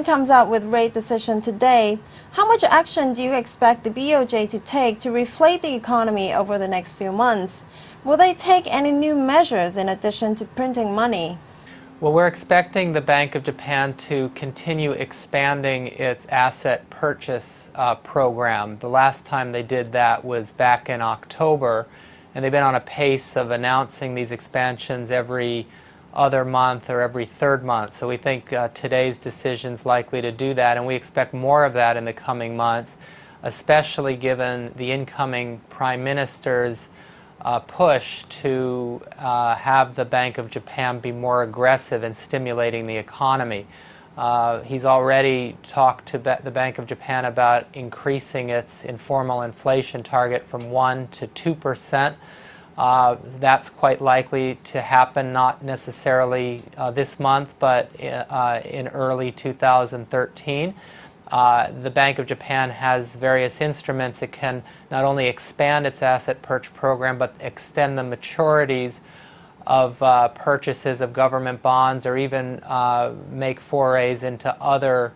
Japan comes out with rate decision today, how much action do you expect the BOJ to take to reflate the economy over the next few months? Will they take any new measures in addition to printing money? Well, we're expecting the Bank of Japan to continue expanding its asset purchase program. The last time they did that was back in October, and they've been on a pace of announcing these expansions every other month or every third month. So we think today's decision is likely to do that, and we expect more of that in the coming months, especially given the incoming Prime Minister's push to have the Bank of Japan be more aggressive in stimulating the economy. He's already talked to the Bank of Japan about increasing its informal inflation target from 1% to 2%. That's quite likely to happen, not necessarily this month, but in early 2013. The Bank of Japan has various instruments. It can not only expand its asset purchase program, but extend the maturities of purchases of government bonds, or even make forays into other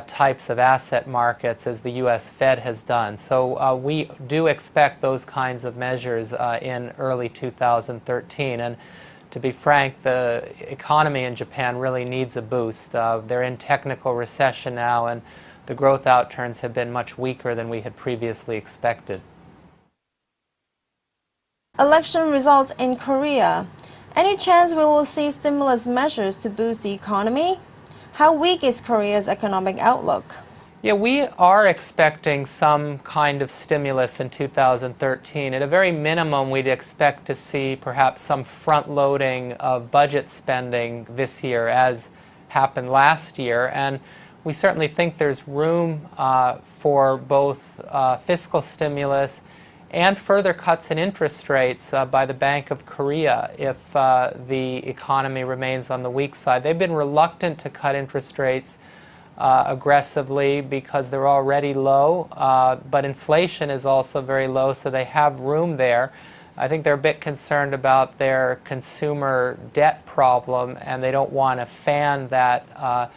types of asset markets, as the U.S. Fed has done. So we do expect those kinds of measures in early 2013. And to be frank, the economy in Japan really needs a boost. They're in technical recession now, and the growth outturns have been much weaker than we had previously expected. Election results in Korea. Any chance we will see stimulus measures to boost the economy? How weak is Korea's economic outlook? Yeah, we are expecting some kind of stimulus in 2013. At a very minimum, we'd expect to see perhaps some front-loading of budget spending this year, as happened last year. And we certainly think there's room for both fiscal stimulus and further cuts in interest rates by the Bank of Korea if the economy remains on the weak side. They've been reluctant to cut interest rates aggressively because they're already low, but inflation is also very low, so they have room there. I think they're a bit concerned about their consumer debt problem, and they don't want to fan that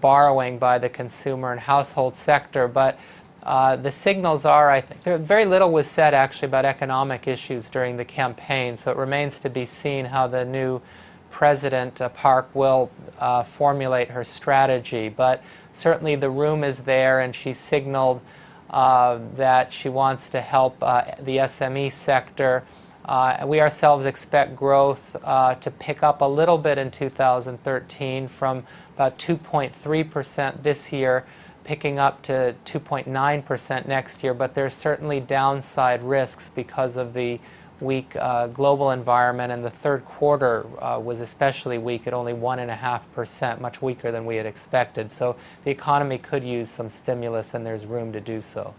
borrowing by the consumer and household sector. But the signals are, I think, very little was said actually about economic issues during the campaign, so it remains to be seen how the new President Park will formulate her strategy. But certainly the room is there, and she signaled that she wants to help the SME sector. We ourselves expect growth to pick up a little bit in 2013 from about 2.3% this year, picking up to 2.9% next year, but there's certainly downside risks because of the weak global environment, and the third quarter was especially weak at only 1.5%, much weaker than we had expected. So the economy could use some stimulus, and there's room to do so.